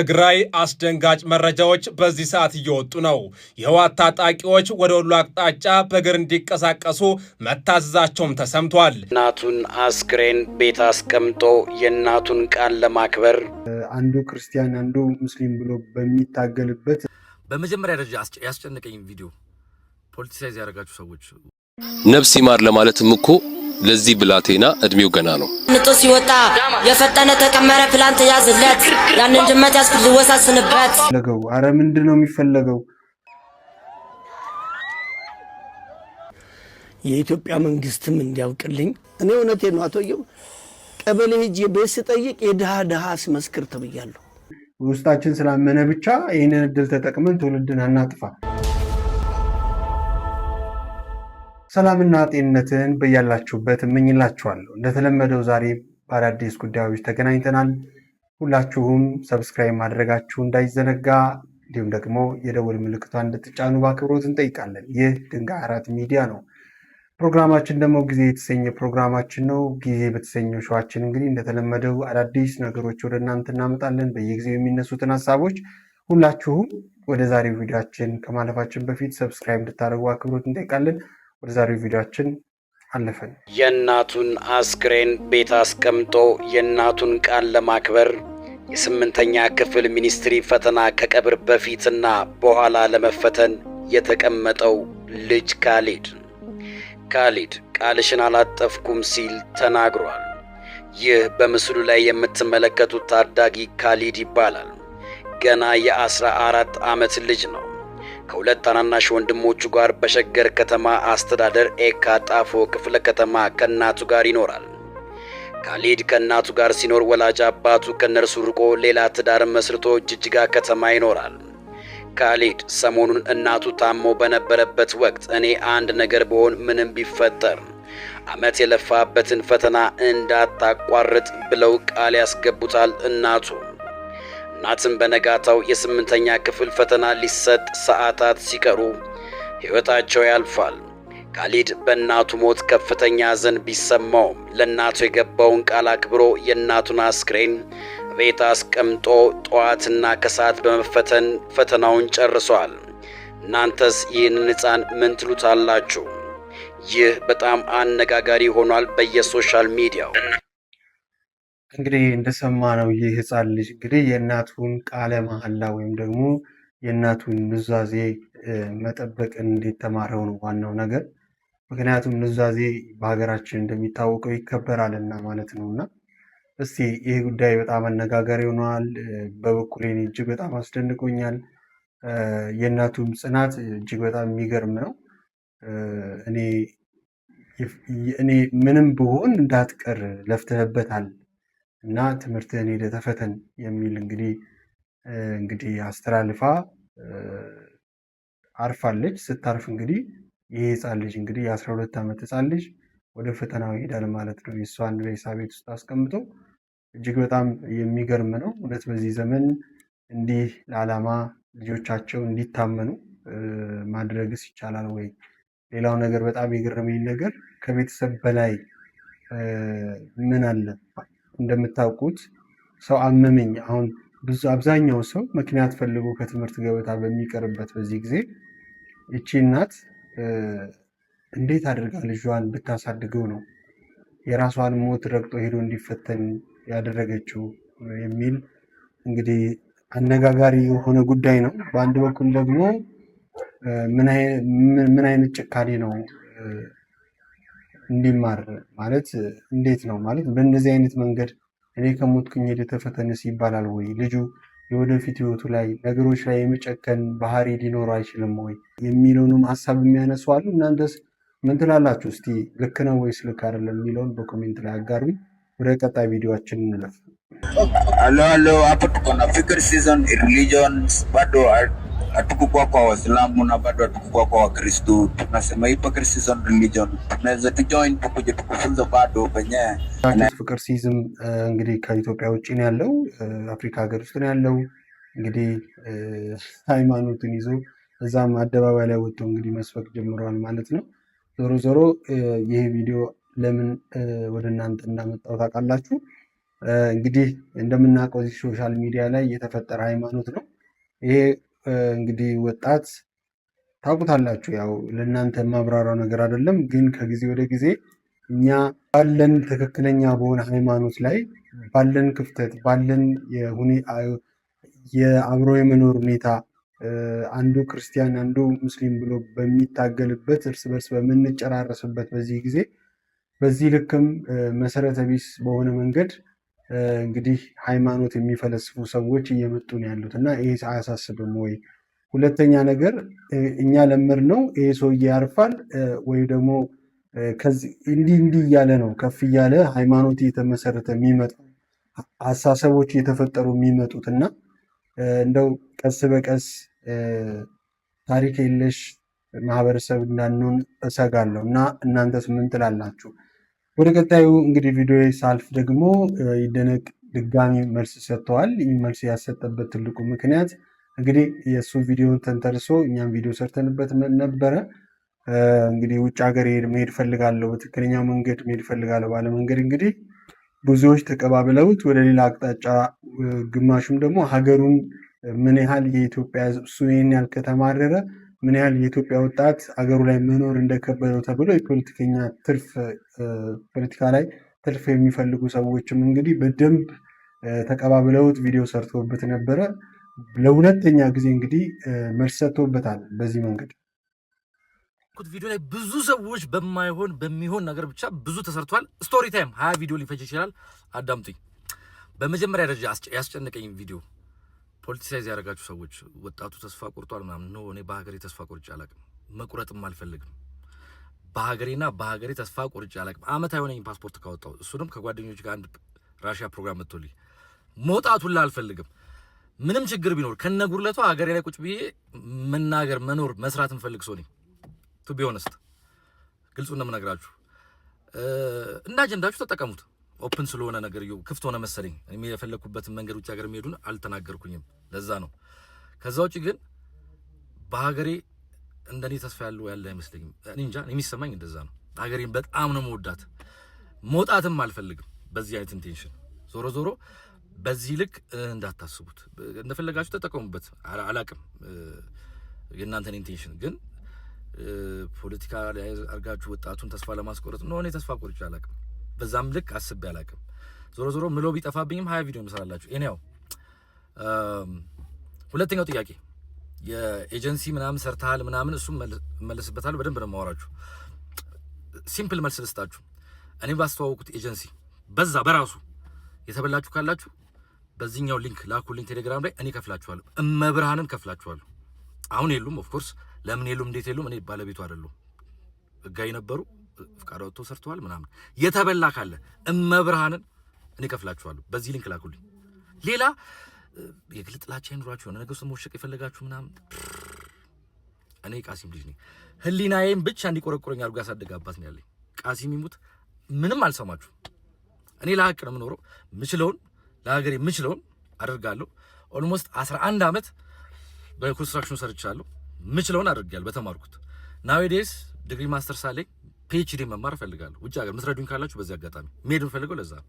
ትግራይ አስደንጋጭ መረጃዎች በዚህ ሰዓት እየወጡ ነው። የህወሓት ታጣቂዎች ወደ ወሎ አቅጣጫ በእግር እንዲንቀሳቀሱ መታዘዛቸውም ተሰምቷል። እናቱን አስክሬን ቤት አስቀምጦ የእናቱን ቃል ለማክበር አንዱ ክርስቲያን አንዱ ሙስሊም ብሎ በሚታገልበት በመጀመሪያ ደረጃ ያስጨነቀኝ ቪዲዮ ፖለቲሳይዝ ያደረጋችሁ ሰዎች ነፍስ ይማር ለማለትም እኮ ለዚህ ብላቴና እድሜው ገና ነው። ንጦ ሲወጣ የፈጠነ ተቀመረ ፕላንት ያዝለት ያንን ጅመት ያስኩት ወሳስንበት ለገው አረ ምንድነው የሚፈለገው? የኢትዮጵያ መንግስትም እንዲያውቅልኝ እኔ እውነቴን ነው። አቶየው ቀበሌ ሄጄ ቤት ስጠይቅ የድሃ አስመስክር ተብያለሁ። ውስጣችን ስላመነ ብቻ ይህንን እድል ተጠቅመን ትውልድን አናጥፋ። ሰላምና ጤንነትን በያላችሁበት እመኝላችኋለሁ። እንደተለመደው ዛሬ በአዳዲስ ጉዳዮች ተገናኝተናል። ሁላችሁም ሰብስክራይብ ማድረጋችሁ እንዳይዘነጋ፣ እንዲሁም ደግሞ የደወል ምልክቷን እንድትጫኑ በአክብሮት እንጠይቃለን። ይህ ድንጋይ አራት ሚዲያ ነው። ፕሮግራማችን ደግሞ ጊዜ የተሰኘ ፕሮግራማችን ነው። ጊዜ በተሰኘው ሸዋችን እንግዲህ እንደተለመደው አዳዲስ ነገሮች ወደ እናንተ እናመጣለን። በየጊዜው የሚነሱትን ሀሳቦች ሁላችሁም ወደ ዛሬው ቪዲዮችን ከማለፋችን በፊት ሰብስክራይብ እንድታደርጉ አክብሮት እንጠይቃለን። ወደ ዛሬው ቪዲዮችን አለፈን። የእናቱን አስክሬን ቤት አስቀምጦ የእናቱን ቃል ለማክበር የስምንተኛ ክፍል ሚኒስትሪ ፈተና ከቀብር በፊትና በኋላ ለመፈተን የተቀመጠው ልጅ ካሊድ ቃልሽን አላጠፍኩም ሲል ተናግሯል። ይህ በምስሉ ላይ የምትመለከቱት ታዳጊ ካሊድ ይባላል። ገና የ14 ዓመት ልጅ ነው። ከሁለት ታናናሽ ወንድሞቹ ጋር በሸገር ከተማ አስተዳደር ኤካ ጣፎ ክፍለ ከተማ ከእናቱ ጋር ይኖራል። ካሊድ ከእናቱ ጋር ሲኖር ወላጅ አባቱ ከነርሱ ርቆ ሌላ ትዳር መስርቶ ጅጅጋ ከተማ ይኖራል። ካሊድ ሰሞኑን እናቱ ታሞ በነበረበት ወቅት እኔ አንድ ነገር ብሆን ምንም ቢፈጠር ዓመት የለፋበትን ፈተና እንዳታቋርጥ ብለው ቃል ያስገቡታል እናቱ። እናትም በነጋታው የስምንተኛ ክፍል ፈተና ሊሰጥ ሰዓታት ሲቀሩ ሕይወታቸው ያልፋል። ካሊድ በእናቱ ሞት ከፍተኛ ሐዘን ቢሰማውም ለእናቱ የገባውን ቃል አክብሮ የእናቱን አስክሬን ቤት አስቀምጦ ጠዋትና ከሰዓት በመፈተን ፈተናውን ጨርሷል። እናንተስ ይህንን ሕፃን ምን ትሉታላችሁ? ይህ በጣም አነጋጋሪ ሆኗል በየሶሻል ሚዲያው። እንግዲህ እንደሰማነው ይህ ህፃን ልጅ እንግዲህ የእናቱን ቃለ መሐላ ወይም ደግሞ የእናቱን ኑዛዜ መጠበቅን እንዴት ተማረው ነው ዋናው ነገር። ምክንያቱም ኑዛዜ በሀገራችን እንደሚታወቀው ይከበራልና ማለት ነው። እና እስቲ ይህ ጉዳይ በጣም አነጋጋሪ ሆኗል። በበኩሌ እጅግ በጣም አስደንቆኛል። የእናቱም ጽናት እጅግ በጣም የሚገርም ነው። እኔ ምንም ብሆን እንዳትቀር ለፍተህበታል እና ትምህርትህን ሄደህ ተፈተን የሚል እንግዲህ አስተላልፋ አርፋለች። ስታርፍ እንግዲህ ይህ ህፃን ልጅ እንግዲህ የ12 ዓመት ህፃን ልጅ ወደ ፈተናው ይሄዳል ማለት ነው። የእሷን ሬሳ ቤት ውስጥ አስቀምጦ እጅግ በጣም የሚገርም ነው እውነት። በዚህ ዘመን እንዲህ ለዓላማ ልጆቻቸው እንዲታመኑ ማድረግስ ይቻላል ወይ? ሌላው ነገር በጣም የገረመኝ ነገር ከቤተሰብ በላይ ምን አለ? እንደምታውቁት ሰው አመመኝ አሁን አብዛኛው ሰው ምክንያት ፈልጎ ከትምህርት ገበታ በሚቀርበት በዚህ ጊዜ እቺ እናት እንዴት አድርጋ ልጇን ብታሳድገው ነው የራሷን ሞት ረግጦ ሄዶ እንዲፈተን ያደረገችው የሚል እንግዲህ አነጋጋሪ የሆነ ጉዳይ ነው። በአንድ በኩል ደግሞ ምን አይነት ጭካኔ ነው? እንዲማር ማለት እንዴት ነው ማለት በእንደዚህ አይነት መንገድ እኔ ከሞትኩኝ ሄደህ ተፈተንስ ይባላል ወይ? ልጁ የወደፊት ህይወቱ ላይ ነገሮች ላይ የመጨከን ባህሪ ሊኖረው አይችልም ወይ የሚለውንም ሀሳብ የሚያነሱ አሉ። እናንተስ ምን ትላላችሁ? እስቲ ልክ ነው ወይስ ልክ አይደለም የሚለውን በኮሜንት ላይ አጋሩኝ። ወደ ቀጣይ ቪዲዮአችን እንለፍ። Hello, hapo tuko na fikr season religions bado hatukukuwa kwa Waislamu na bado hatukukuwa kwa Wakristo. Tunasema hii fikr season religion tunaweza tujoin tukuje tukufunza bado penye ፍቅር ሲዝም እንግዲህ ከኢትዮጵያ ውጭ ነው ያለው፣ አፍሪካ ሀገር ውስጥ ነው ያለው። እንግዲህ ሃይማኖትን ይዞ እዛም አደባባይ ላይ ወጥቶ እንግዲህ መስበክ ጀምረዋል ማለት ነው። ዞሮ ይሄ ቪዲዮ ለምን ወደ እናንተ እንዳመጣው ታውቃላችሁ? እንግዲህ እንደምናውቀው እዚህ ሶሻል ሚዲያ ላይ የተፈጠረ ሃይማኖት ነው። ይሄ እንግዲህ ወጣት ታውቁታላችሁ፣ ያው ለእናንተ የማብራራው ነገር አይደለም። ግን ከጊዜ ወደ ጊዜ እኛ ባለን ትክክለኛ በሆነ ሃይማኖት ላይ ባለን ክፍተት ባለን የአብሮ የመኖር ሁኔታ አንዱ ክርስቲያን አንዱ ሙስሊም ብሎ በሚታገልበት እርስ በርስ በምንጨራረስበት በዚህ ጊዜ በዚህ ልክም መሰረተ ቢስ በሆነ መንገድ እንግዲህ ሃይማኖት የሚፈለስፉ ሰዎች እየመጡ ነው ያሉት እና ይሄ አያሳስብም ወይ? ሁለተኛ ነገር እኛ ለምር ነው ይሄ ሰውዬ ያርፋል ወይ ደግሞ እንዲህ እያለ ነው ከፍ እያለ ሃይማኖት እየተመሰረተ የሚመጣው አሳሰቦች እየተፈጠሩ የሚመጡት እና እንደው ቀስ በቀስ ታሪክ የለሽ ማህበረሰብ እንዳንሆን እሰጋለሁ እና እናንተስ ምን ትላላችሁ? ወደ ቀጣዩ እንግዲህ ቪዲዮ ሳልፍ ደግሞ ይደነቅ ድጋሚ መልስ ሰጥተዋል። ይህ መልስ ያሰጠበት ትልቁ ምክንያት እንግዲህ የእሱ ቪዲዮ ተንተርሶ እኛም ቪዲዮ ሰርተንበት ነበረ። እንግዲህ ውጭ ሀገር መሄድ ፈልጋለሁ፣ በትክክለኛው መንገድ መሄድ ፈልጋለሁ ባለ መንገድ እንግዲህ ብዙዎች ተቀባብለውት ወደ ሌላ አቅጣጫ፣ ግማሹም ደግሞ ሀገሩን ምን ያህል የኢትዮጵያ እሱ ይህን ያህል ከተማረረ ምን ያህል የኢትዮጵያ ወጣት ሀገሩ ላይ መኖር እንደከበደው ተብሎ የፖለቲከኛ ትርፍ ፖለቲካ ላይ ትርፍ የሚፈልጉ ሰዎችም እንግዲህ በደንብ ተቀባብለውት ቪዲዮ ሰርቶበት ነበረ። ለሁለተኛ ጊዜ እንግዲህ መልስ ሰጥቶበታል በዚህ መንገድ። ቪዲዮ ላይ ብዙ ሰዎች በሚሆን ነገር ብቻ ብዙ ተሰርቷል። ስቶሪ ታይም 20 ቪዲዮ ሊፈጅ ይችላል። አዳምጡኝ። በመጀመሪያ ደረጃ ያስጨነቀኝ ቪዲዮ ፖለቲሳይዝ ያደረጋችሁ ሰዎች ወጣቱ ተስፋ ቆርጧል ምናምን ነው። እኔ በሀገሬ ተስፋ ቆርጬ አላቅም፣ መቁረጥም አልፈልግም። በሀገሬ ተስፋ ቆርጬ አላቅም። አመት አይሆነኝም ፓስፖርት ካወጣው፣ እሱንም ከጓደኞች ጋር አንድ ራሽያ ፕሮግራም መጥቶልኝ መውጣቱላ አልፈልግም። ምንም ችግር ቢኖር ከነጉርለቷ ሀገሬ ላይ ቁጭ ብዬ መናገር መኖር መስራት እንፈልግ ሰው ነኝ። ቱ ቢ ሆነስት ግልጹ እንደምነግራችሁ እና አጀንዳችሁ ተጠቀሙት። ኦፕን ስለሆነ ነገር ክፍት ሆነ መሰለኝ። እኔ የፈለኩበትን መንገድ ውጭ ሀገር የሚሄዱን አልተናገርኩኝም፣ ለዛ ነው። ከዛ ውጭ ግን በሀገሬ እንደኔ ተስፋ ያለ አይመስለኝም። እኔ እንጃ፣ የሚሰማኝ እንደዛ ነው። ሀገሬን በጣም ነው መወዳት፣ መውጣትም አልፈልግም በዚህ አይነት ኢንቴንሽን። ዞሮ ዞሮ በዚህ ልክ እንዳታስቡት፣ እንደፈለጋችሁ ተጠቀሙበት። አላቅም የእናንተን ኢንቴንሽን፣ ግን ፖለቲካ ላይ አርጋችሁ ወጣቱን ተስፋ ለማስቆረጥ ነው። እኔ ተስፋ ቆርጬ አላቅም፣ በዛም ልክ አስቤ አላቅም። ዞሮ ዞሮ ምሎ ቢጠፋብኝም 20 ቪዲዮ እንሰራላችሁ። እኔው ሁለተኛው ጥያቄ የኤጀንሲ ምናምን ሰርተሃል ምናምን፣ እሱም መልስበታለሁ። በደንብ ነው የማወራችሁ። ሲምፕል መልስ ልስጣችሁ። እኔ ባስተዋወቁት ኤጀንሲ በዛ በራሱ የተበላችሁ ካላችሁ በዚህኛው ሊንክ ላኩልኝ ቴሌግራም ላይ፣ እኔ ከፍላችኋለሁ። እመብርሃንን ከፍላችኋለሁ። አሁን የሉም፣ ኦፍ ኮርስ። ለምን የሉም እንዴት የሉም? እኔ ባለቤቱ አይደሉም። ህጋዊ ነበሩ፣ ፍቃድ ወጥቶ ሰርተዋል ምናምን። የተበላ ካለ እመብርሃንን እኔ ከፍላችኋለሁ። በዚህ ሊንክ ላኩልኝ። ሌላ የግል ጥላቻ ይኑራችሁ፣ የሆነ ነገር መወሸቅ የፈለጋችሁ ምናምን፣ እኔ ቃሲም ልጅ ነኝ። ህሊናዬን ብቻ እንዲቆረቆረኝ አድርጎ ያሳደገ አባት ነው ያለኝ። ቃሲም ይሙት ምንም አልሰማችሁ። እኔ ለሀቅ ነው የምኖረው። ምችለውን ለሀገሬ ምችለውን አደርጋለሁ። ኦልሞስት 11 ዓመት በኮንስትራክሽን ሰርቻለሁ። ምችለውን አድርጋለሁ በተማርኩት። ናዌዴስ ዲግሪ ማስተርስ አለኝ። ፒኤችዲ መማር እፈልጋለሁ። ውጭ ሀገር ምትረዱኝ ካላችሁ በዚህ አጋጣሚ መሄድ የምፈልገው ለዛ ነው።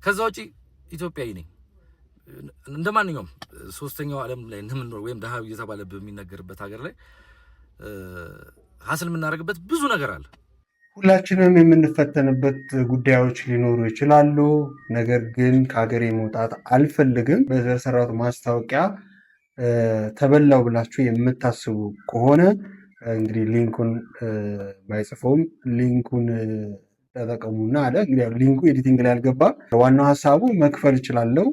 ከዛ ውጪ ኢትዮጵያዊ ነኝ። እንደ ማንኛውም ሶስተኛው ዓለም ላይ እንደምንኖር ወይም ደሃ እየተባለ በሚነገርበት ሀገር ላይ ሀስል የምናደርግበት ብዙ ነገር አለ። ሁላችንም የምንፈተንበት ጉዳዮች ሊኖሩ ይችላሉ። ነገር ግን ከሀገሬ መውጣት አልፈልግም በተሰራው ማስታወቂያ ተበላው ብላችሁ የምታስቡ ከሆነ እንግዲህ ሊንኩን ባይጽፈውም ሊንኩን ተጠቀሙና አለ። እንግዲህ ሊንኩ ኤዲቲንግ ላይ አልገባ። ዋናው ሀሳቡ መክፈል እችላለሁ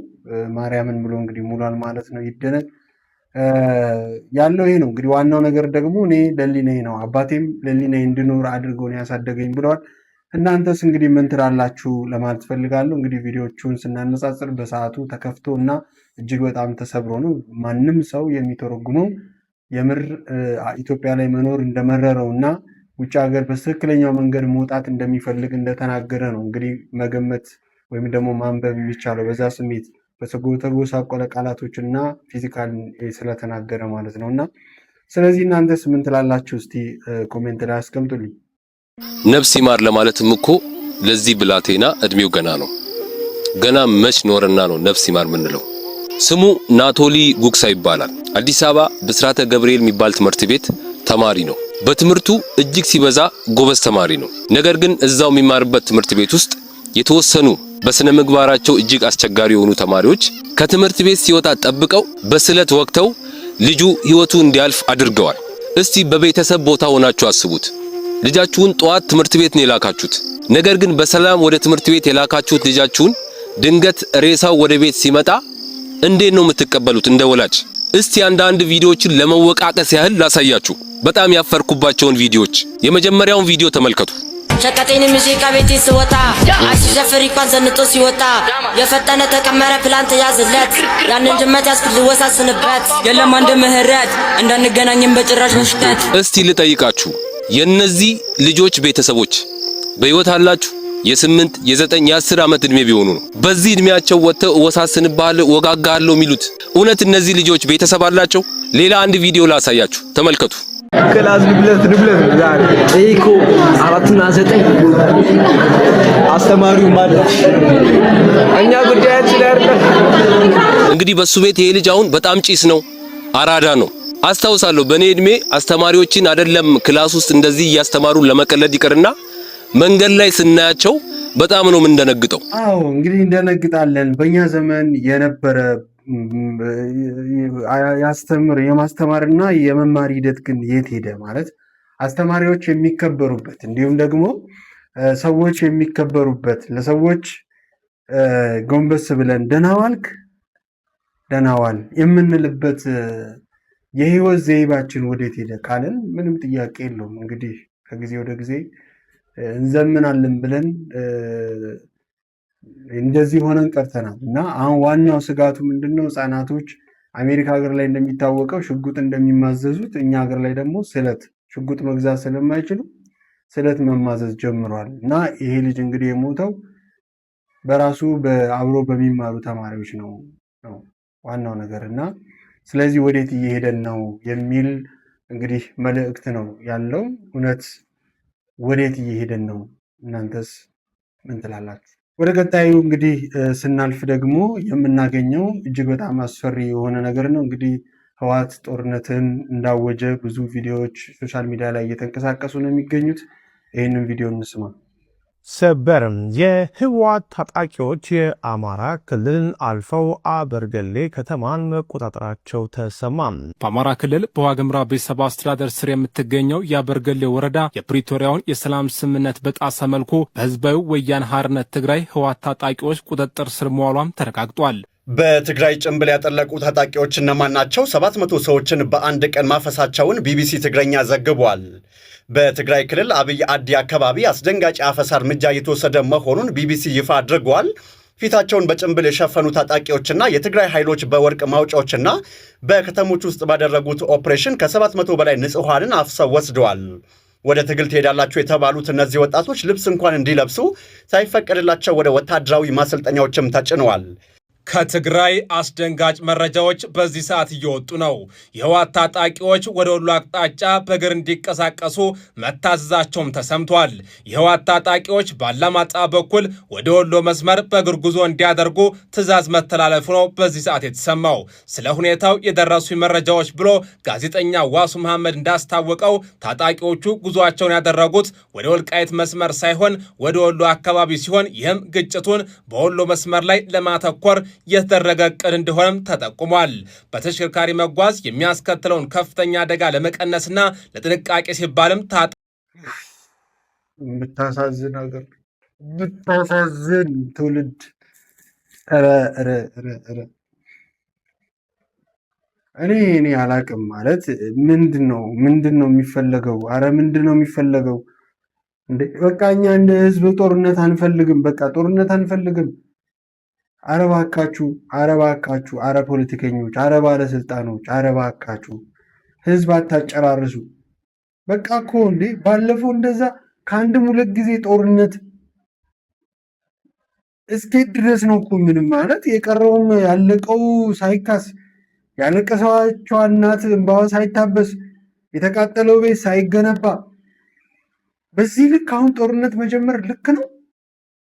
ማርያምን ብሎ እንግዲህ ሙሏል ማለት ነው። ይደነቅ ያለው ይሄ ነው። እንግዲህ ዋናው ነገር ደግሞ እኔ ለሊናዬ ነው፣ አባቴም ለሊናዬ እንድኖር አድርጎ ነው ያሳደገኝ ብለዋል። እናንተስ እንግዲህ ምን ትላላችሁ ለማለት ፈልጋለሁ። እንግዲህ ቪዲዮቹን ስናነጻጽር በሰዓቱ ተከፍቶ እና እጅግ በጣም ተሰብሮ ነው። ማንም ሰው የሚተረጉመው የምር ኢትዮጵያ ላይ መኖር እንደመረረው እና ውጭ ሀገር በትክክለኛው መንገድ መውጣት እንደሚፈልግ እንደተናገረ ነው እንግዲህ መገመት ወይም ደግሞ ማንበብ የሚቻለው በዛ ስሜት በተጎሳቆለ ቃላቶች እና ፊዚካል ስለተናገረ ማለት ነው። እና ስለዚህ እናንተስ ምን ትላላችሁ? እስቲ ኮሜንት ላይ አስቀምጡልኝ። ነፍስ ይማር ለማለትም እኮ ለዚህ ብላቴና እድሜው ገና ነው። ገና መች ኖርና ነው ነፍስ ይማር ምንለው። ስሙ ናቶሊ ጉክሳ ይባላል። አዲስ አበባ ብስራተ ገብርኤል የሚባል ትምህርት ቤት ተማሪ ነው። በትምህርቱ እጅግ ሲበዛ ጎበዝ ተማሪ ነው። ነገር ግን እዛው የሚማርበት ትምህርት ቤት ውስጥ የተወሰኑ በስነ ምግባራቸው እጅግ አስቸጋሪ የሆኑ ተማሪዎች ከትምህርት ቤት ሲወጣ ጠብቀው በስለት ወቅተው ልጁ ህይወቱ እንዲያልፍ አድርገዋል። እስቲ በቤተሰብ ቦታ ሆናችሁ አስቡት። ልጃችሁን ጧት ትምህርት ቤት ነው የላካችሁት። ነገር ግን በሰላም ወደ ትምህርት ቤት የላካችሁት ልጃችሁን ድንገት ሬሳው ወደ ቤት ሲመጣ እንዴት ነው የምትቀበሉት እንደ ወላጅ? እስቲ አንዳንድ ቪዲዮዎችን ለመወቃቀስ ያህል ላሳያችሁ። በጣም ያፈርኩባቸውን ቪዲዮዎች። የመጀመሪያውን ቪዲዮ ተመልከቱ። ሸቀጤን ሙዚቃ ቤት ሲወጣ አሲዘፍር እንኳን ዘንጦ ሲወጣ የፈጠነ ተቀመረ ፕላን ተያዝለት ያንን ጅመት ያስኩት ልወሳስንበት የለም አንድ ምህረት እንዳንገናኝም በጭራሽ መሽተት። እስቲ ልጠይቃችሁ የነዚህ ልጆች ቤተሰቦች በህይወት አላችሁ? የ8 የ9 የ10 ዓመት እድሜ ቢሆኑ ነው በዚህ እድሜያቸው ወጥተው ወሳስንባለሁ ወጋጋለሁ የሚሉት። እውነት እነዚህ ልጆች ቤተሰብ አላቸው? ሌላ አንድ ቪዲዮ ላሳያችሁ፣ ተመልከቱ። ክላስ ንብለት ዛሬ እኮ 4 እና 9 አስተማሪው ማለት እኛ ጉዳያችን አይደለም። እንግዲህ በሱ ቤት ይሄ ልጅ አሁን በጣም ጪስ ነው፣ አራዳ ነው። አስታውሳለሁ በኔ እድሜ አስተማሪዎችን አይደለም ክላስ ውስጥ እንደዚህ እያስተማሩ ለመቀለድ ይቀርና መንገድ ላይ ስናያቸው በጣም ነው የምንደነግጠው። አዎ እንግዲህ እንደነግጣለን። በእኛ ዘመን የነበረ የማስተማርና የመማር ሂደት ግን የት ሄደ? ማለት አስተማሪዎች የሚከበሩበት እንዲሁም ደግሞ ሰዎች የሚከበሩበት ለሰዎች ጎንበስ ብለን ደህና ዋልክ ደህና ዋል የምንልበት የህይወት ዘይቤያችን ወዴት ሄደ ካለን ምንም ጥያቄ የለውም። እንግዲህ ከጊዜ ወደ ጊዜ እንዘምናለን ብለን እንደዚህ ሆነን ቀርተናል እና አሁን ዋናው ስጋቱ ምንድነው? ህፃናቶች አሜሪካ ሀገር ላይ እንደሚታወቀው ሽጉጥ እንደሚማዘዙት እኛ ሀገር ላይ ደግሞ ስለት ሽጉጥ መግዛት ስለማይችሉ ስለት መማዘዝ ጀምሯል እና ይሄ ልጅ እንግዲህ የሞተው በራሱ አብሮ በሚማሩ ተማሪዎች ነው ዋናው ነገር እና ስለዚህ ወዴት እየሄደን ነው የሚል እንግዲህ መልእክት ነው ያለው። እውነት ወዴት እየሄደን ነው? እናንተስ ምን ትላላችሁ? ወደ ቀጣዩ እንግዲህ ስናልፍ ደግሞ የምናገኘው እጅግ በጣም አስፈሪ የሆነ ነገር ነው። እንግዲህ ህወሓት ጦርነትን እንዳወጀ ብዙ ቪዲዮዎች ሶሻል ሚዲያ ላይ እየተንቀሳቀሱ ነው የሚገኙት። ይህንን ቪዲዮ እንስማ። ሰበር የህወሓት ታጣቂዎች የአማራ ክልልን አልፈው አበርገሌ ከተማን መቆጣጠራቸው ተሰማ። በአማራ ክልል በዋግምራ ብሔረሰብ አስተዳደር ስር የምትገኘው የአበርገሌ ወረዳ የፕሪቶሪያውን የሰላም ስምምነት በጣሰ መልኩ በህዝባዊ ወያነ ሓርነት ትግራይ ህወሓት ታጣቂዎች ቁጥጥር ስር መዋሏም ተረጋግጧል። በትግራይ ጭንብል ያጠለቁ ታጣቂዎች እነማን ናቸው? 700 ሰዎችን በአንድ ቀን ማፈሳቸውን ቢቢሲ ትግረኛ ዘግቧል። በትግራይ ክልል አብይ አዲ አካባቢ አስደንጋጭ አፈሳ እርምጃ እየተወሰደ መሆኑን ቢቢሲ ይፋ አድርጓል። ፊታቸውን በጭንብል የሸፈኑ ታጣቂዎችና የትግራይ ኃይሎች በወርቅ ማውጫዎችና በከተሞች ውስጥ ባደረጉት ኦፕሬሽን ከ700 በላይ ንጹሐንን አፍሰው ወስደዋል። ወደ ትግል ትሄዳላችሁ የተባሉት እነዚህ ወጣቶች ልብስ እንኳን እንዲለብሱ ሳይፈቀድላቸው ወደ ወታደራዊ ማሰልጠኛዎችም ተጭነዋል። ከትግራይ አስደንጋጭ መረጃዎች በዚህ ሰዓት እየወጡ ነው። የህወሓት ታጣቂዎች ወደ ወሎ አቅጣጫ በእግር እንዲንቀሳቀሱ መታዘዛቸውም ተሰምቷል። የህወሓት ታጣቂዎች ባላማጣ በኩል ወደ ወሎ መስመር በእግር ጉዞ እንዲያደርጉ ትዕዛዝ መተላለፉ ነው በዚህ ሰዓት የተሰማው። ስለ ሁኔታው የደረሱ መረጃዎች ብሎ ጋዜጠኛ ዋሱ መሐመድ እንዳስታወቀው ታጣቂዎቹ ጉዞአቸውን ያደረጉት ወደ ወልቃይት መስመር ሳይሆን ወደ ወሎ አካባቢ ሲሆን ይህም ግጭቱን በወሎ መስመር ላይ ለማተኮር የተደረገ እቅድ እንደሆነም ተጠቁሟል። በተሽከርካሪ መጓዝ የሚያስከትለውን ከፍተኛ አደጋ ለመቀነስና ለጥንቃቄ ሲባልም የምታሳዝን ሀገር፣ የምታሳዝን ትውልድ። እኔ አላቅም ማለት ምንድን ነው የሚፈለገው? አረ ምንድን ነው የሚፈለገው? በቃ እኛ እንደ ህዝብ ጦርነት አንፈልግም። በቃ ጦርነት አንፈልግም። አረባካችሁ አረ ፖለቲከኞች፣ አረ ባለስልጣኖች፣ አረባካችሁ ህዝብ አታጨራርሱ። በቃ እኮ እንዴ ባለፈው እንደዛ ከአንድም ሁለት ጊዜ ጦርነት እስከ ድረስ ነው እኮ ምንም ማለት የቀረውም ያለቀው ሳይካስ ያለቀሰዋቸው እናት እንባዋ ሳይታበስ የተቃጠለው ቤት ሳይገነባ በዚህ ልክ አሁን ጦርነት መጀመር ልክ ነው?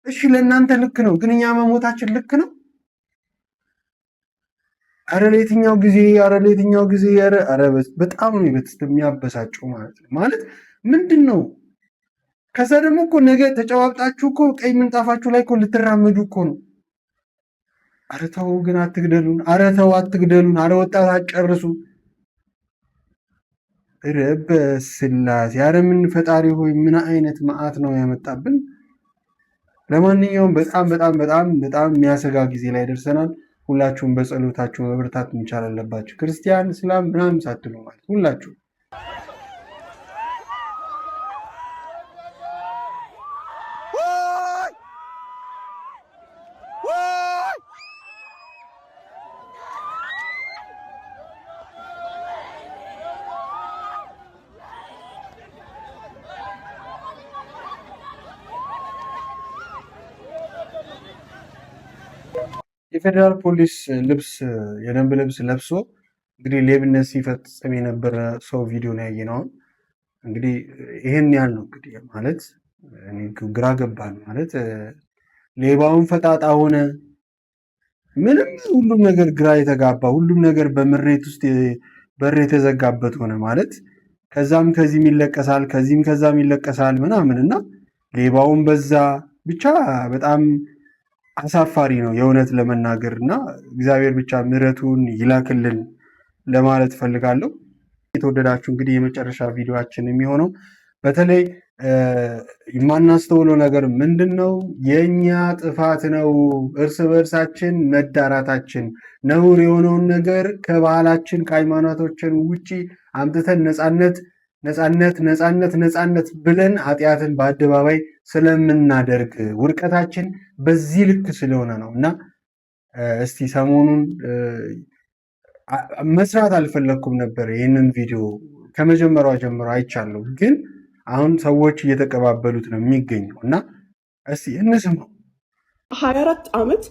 እሺ ለእናንተ ልክ ነው፣ ግን እኛ መሞታችን ልክ ነው? አረ ለየትኛው ጊዜ አረ በጣም ነው የሚያበሳጨው ማለት ነው። ማለት ምንድን ነው? ከዛ ደግሞ እኮ ነገ ተጨዋብጣችሁ እኮ ቀይ ምንጣፋችሁ ላይ እኮ ልትራመዱ እኮ ነው። አረ ተው ግን አትግደሉን። አረ ተው አትግደሉን። አረ ወጣት አትጨርሱ። ኧረ በስላሴ አረ ምን ፈጣሪ ሆይ ምን አይነት መዓት ነው ያመጣብን። ለማንኛውም በጣም የሚያሰጋ ጊዜ ላይ ደርሰናል። ሁላችሁም በጸሎታችሁ መብርታት መቻል አለባችሁ። ክርስቲያን፣ እስላም ምናምን ሳትሉ ማለት ሁላችሁ የፌዴራል ፖሊስ የደንብ ልብስ ለብሶ እንግዲህ ሌብነት ሲፈጽም የነበረ ሰው ቪዲዮ ነው ያየነው። እንግዲህ ይሄን ያህል ነው እንግዲህ ማለት ግራ ገባን ማለት ሌባውን ፈጣጣ ሆነ። ምንም ሁሉም ነገር ግራ የተጋባ ሁሉም ነገር በምሬት ውስጥ በር የተዘጋበት ሆነ ማለት ከዛም ከዚህም ይለቀሳል ከዚህም ከዛም ይለቀሳል ምናምን እና ሌባውን በዛ ብቻ በጣም አሳፋሪ ነው የእውነት ለመናገር እና እግዚአብሔር ብቻ ምሕረቱን ይላክልን ለማለት ፈልጋለሁ። የተወደዳችሁ እንግዲህ የመጨረሻ ቪዲዮአችን የሚሆነው በተለይ የማናስተውለው ነገር ምንድን ነው? የእኛ ጥፋት ነው እርስ በእርሳችን መዳራታችን፣ ነውር የሆነውን ነገር ከባህላችን ከሃይማኖቶችን ውጪ አምጥተን ነፃነት ብለን ኃጢአትን በአደባባይ ስለምናደርግ ውድቀታችን በዚህ ልክ ስለሆነ ነው እና እስቲ ሰሞኑን መስራት አልፈለግኩም ነበር። ይህንን ቪዲዮ ከመጀመሪያው ጀምሮ አይቻለሁ፣ ግን አሁን ሰዎች እየተቀባበሉት ነው የሚገኘው እና እስቲ እንስማው። 24 ዓመት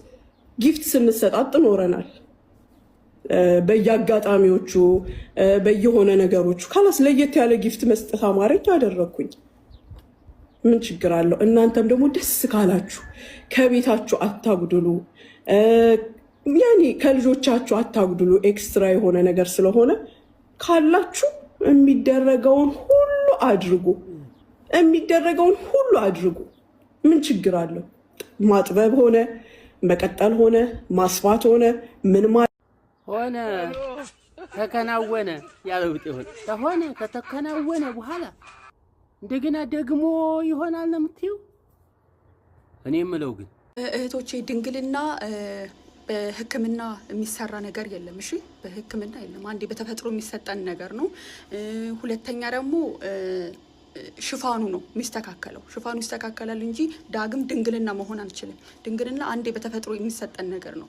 ጊፍት ስንሰጣጥ ኖረናል። በየአጋጣሚዎቹ በየሆነ ነገሮቹ ካላስ ለየት ያለ ጊፍት መስጠት አማረኝ አደረግኩኝ። ምን ችግር አለው? እናንተም ደግሞ ደስ ካላችሁ ከቤታችሁ አታጉድሉ፣ ያኔ ከልጆቻችሁ አታጉድሉ። ኤክስትራ የሆነ ነገር ስለሆነ ካላችሁ የሚደረገውን ሁሉ አድርጉ። ምን ችግር አለው? ማጥበብ ሆነ መቀጠል ሆነ ማስፋት ሆነ ምን ሆነ ተከናወነ ያለው ሆነ ከተከናወነ በኋላ እንደገና ደግሞ ይሆናል ነው የምትይው? እኔ የምለው ግን እህቶቼ ድንግልና በሕክምና የሚሰራ ነገር የለም። እሺ በሕክምና የለም። አንዴ በተፈጥሮ የሚሰጠን ነገር ነው። ሁለተኛ ደግሞ ሽፋኑ ነው የሚስተካከለው። ሽፋኑ ይስተካከላል እንጂ ዳግም ድንግልና መሆን አንችልም። ድንግልና አንዴ በተፈጥሮ የሚሰጠን ነገር ነው።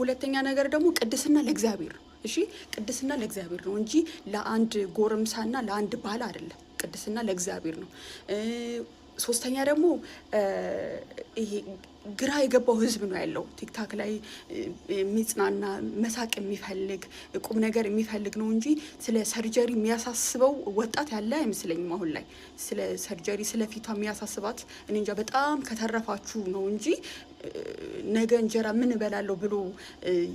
ሁለተኛ ነገር ደግሞ ቅድስና ለእግዚአብሔር ነው። እሺ ቅድስና ለእግዚአብሔር ነው እንጂ ለአንድ ጎረምሳና ለአንድ ባል አይደለም። ቅድስና ለእግዚአብሔር ነው። ሶስተኛ ደግሞ ይሄ ግራ የገባው ህዝብ ነው ያለው ቲክታክ ላይ የሚጽናና መሳቅ የሚፈልግ ቁም ነገር የሚፈልግ ነው እንጂ ስለ ሰርጀሪ የሚያሳስበው ወጣት ያለ አይመስለኝም። አሁን ላይ ስለ ሰርጀሪ ስለ ፊቷ የሚያሳስባት እኔ እንጃ በጣም ከተረፋችሁ ነው እንጂ ነገ እንጀራ ምን እበላለሁ ብሎ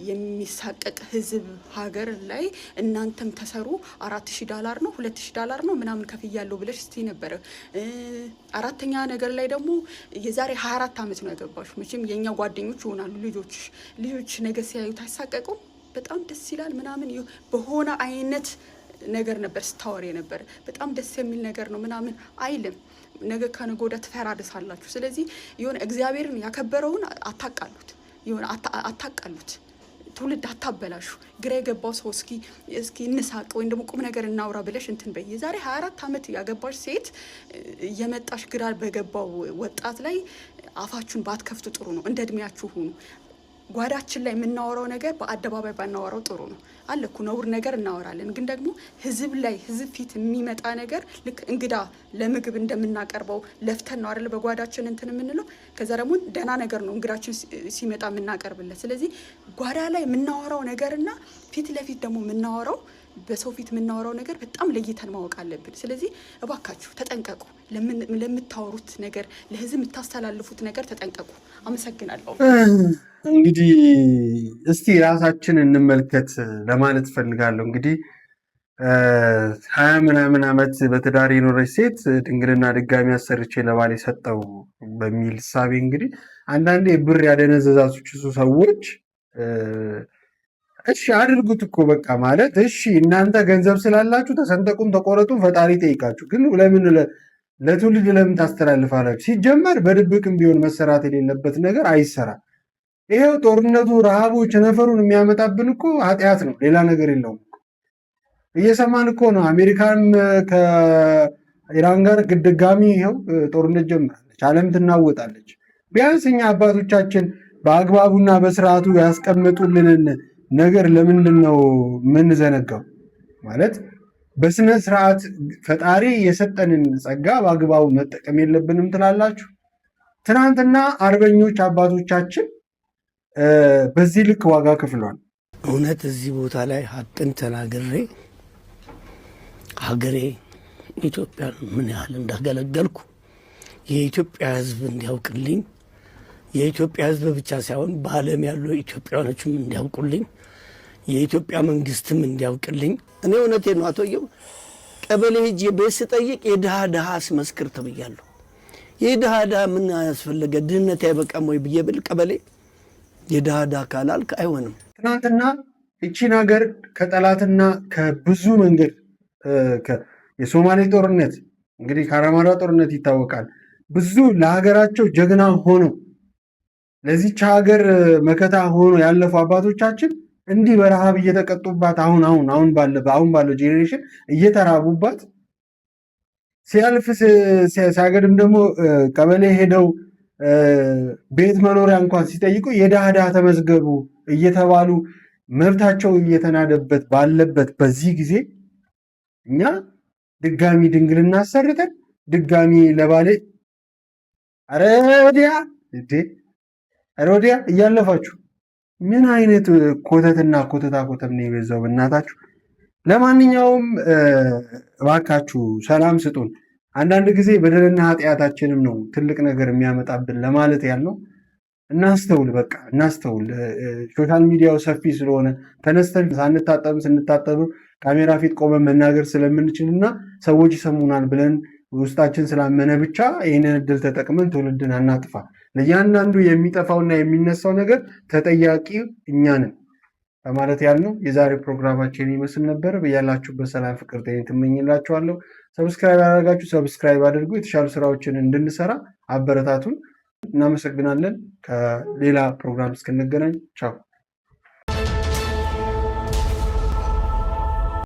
የሚሳቀቅ ህዝብ ሀገር ላይ እናንተም ተሰሩ $4000 ነው $2000 ነው ምናምን ከፍያለሁ ብለሽ እስቲ ነበረ። አራተኛ ነገር ላይ ደግሞ የዛሬ 24 ዓመት ነው ያገባሽ። መቼም የኛ ጓደኞች ይሆናሉ ልጆች ነገ ሲያዩ ታሳቀቁ በጣም ደስ ይላል ምናምን በሆነ አይነት ነገር ነበር ስታወሪ ነበር። በጣም ደስ የሚል ነገር ነው ምናምን አይልም። ነገ ከነገ ወዲያ ትፈራደሳላችሁ። ስለዚህ የሆነ እግዚአብሔርን ያከበረውን አታቃሉት፣ ትውልድ አታበላሹ። ግራ የገባው ሰው እስኪ እንሳቅ ወይም ደግሞ ቁም ነገር እናውራ ብለሽ እንትን በይ። የዛሬ 24 ዓመት ያገባሽ ሴት የመጣሽ ግራ በገባው ወጣት ላይ አፋችሁን ባትከፍቱ ጥሩ ነው። እንደ እድሜያችሁ ሁኑ። ጓዳችን ላይ የምናወራው ነገር በአደባባይ ባናወራው ጥሩ ነው። አለ እኮ ነውር ነገር እናወራለን፣ ግን ደግሞ ህዝብ ላይ ህዝብ ፊት የሚመጣ ነገር ልክ እንግዳ ለምግብ እንደምናቀርበው ለፍተን ነው አይደል በጓዳችን እንትን የምንለው። ከዛ ደግሞ ደህና ነገር ነው እንግዳችን ሲመጣ የምናቀርብለት። ስለዚህ ጓዳ ላይ የምናወራው ነገርና ፊት ለፊት ደግሞ የምናወራው በሰው ፊት የምናወራው ነገር በጣም ለይተን ማወቅ አለብን። ስለዚህ እባካችሁ ተጠንቀቁ። ለምታወሩት ነገር ለህዝብ የምታስተላልፉት ነገር ተጠንቀቁ። አመሰግናለሁ። እንግዲህ እስቲ ራሳችን እንመልከት ለማለት ፈልጋለሁ። እንግዲህ 20 ምናምን ዓመት በትዳር የኖረች ሴት ድንግልና ድጋሚ አሰርቼ ለባል የሰጠው በሚል ሳቢ እንግዲህ አንዳንዴ ብር ያደነዘዛችሁ ሰዎች እሺ አድርጉት እኮ በቃ ማለት እሺ እናንተ ገንዘብ ስላላችሁ ተሰንጠቁም ተቆረጡም ፈጣሪ ጠይቃችሁ፣ ግን ለምን ለትውልድ ለምን ታስተላልፋላችሁ? ሲጀመር በድብቅም ቢሆን መሰራት የሌለበት ነገር አይሰራም። ይሄው ጦርነቱ፣ ረሃቡ፣ ቸነፈሩን የሚያመጣብን እኮ ኃጢአት ነው፣ ሌላ ነገር የለውም። እየሰማን እኮ ነው። አሜሪካን ከኢራን ጋር ድጋሚ ይኸው ጦርነት ጀምራለች፣ ዓለም ትናወጣለች። ቢያንስ እኛ አባቶቻችን በአግባቡና በስርዓቱ ያስቀምጡልንን ነገር ለምንድን ነው የምንዘነጋው? ማለት በስነ ስርዓት ፈጣሪ የሰጠንን ጸጋ በአግባቡ መጠቀም የለብንም ትላላችሁ? ትናንትና አርበኞች አባቶቻችን በዚህ ልክ ዋጋ ከፍሏል። እውነት እዚህ ቦታ ላይ ሀቅን ተናግሬ ሀገሬ ኢትዮጵያን ምን ያህል እንዳገለገልኩ የኢትዮጵያ ሕዝብ እንዲያውቅልኝ፣ የኢትዮጵያ ሕዝብ ብቻ ሳይሆን በዓለም ያሉ ኢትዮጵያውያኖችም እንዲያውቁልኝ፣ የኢትዮጵያ መንግስትም እንዲያውቅልኝ። እኔ እውነቴን ነው አቶየው ቀበሌ ሄጄ ቤት ስጠይቅ የድሃ ድሃ አስመስክር ተብያለሁ። የድሃ ድሃ ምን ያስፈልገ ድህነት አይበቃም ወይ ብዬ ብል ቀበሌ የድሃ ድሃ ካላልክ አይሆንም። ትናንትና እቺን ሀገር ከጠላትና ከብዙ መንገድ የሶማሌ ጦርነት እንግዲህ ካራማራ ጦርነት ይታወቃል። ብዙ ለሀገራቸው ጀግና ሆኖ ለዚች ሀገር መከታ ሆኖ ያለፉ አባቶቻችን እንዲህ በረሃብ እየተቀጡባት አሁን ባለው ጄኔሬሽን እየተራቡባት ሲያልፍ ሲያገድም ደግሞ ቀበሌ ሄደው ቤት መኖሪያ እንኳን ሲጠይቁ የድሃ ድሃ ተመዝገቡ እየተባሉ መብታቸው እየተናደበት ባለበት በዚህ ጊዜ እኛ ድጋሚ ድንግልና አሰርተን ድጋሚ ለባሌ አሮዲያ እያለፋችሁ ምን አይነት ኮተትና ኮተም ነው የበዛው በእናታችሁ። ለማንኛውም እባካችሁ ሰላም ስጡን። አንዳንድ ጊዜ በደልና ኃጢአታችንም ነው ትልቅ ነገር የሚያመጣብን ለማለት ያለው። እናስተውል፣ በቃ እናስተውል። ሶሻል ሚዲያው ሰፊ ስለሆነ ተነስተን ስንታጠብ ካሜራ ፊት ቆመን መናገር ስለምንችል እና ሰዎች ይሰሙናል ብለን ውስጣችን ስላመነ ብቻ ይህንን እድል ተጠቅመን ትውልድን አናጥፋ። ለእያንዳንዱ የሚጠፋውና የሚነሳው ነገር ተጠያቂ እኛ ነን በማለት ያልነው የዛሬ ፕሮግራማችን ይመስል ነበር። በያላችሁበት ሰላም፣ ፍቅር፣ ጤና ትመኝላችኋለሁ። ሰብስክራይብ ያደረጋችሁ ሰብስክራይብ አድርጉ። የተሻሉ ስራዎችን እንድንሰራ አበረታቱን። እናመሰግናለን። ከሌላ ፕሮግራም እስክንገናኝ ቻው።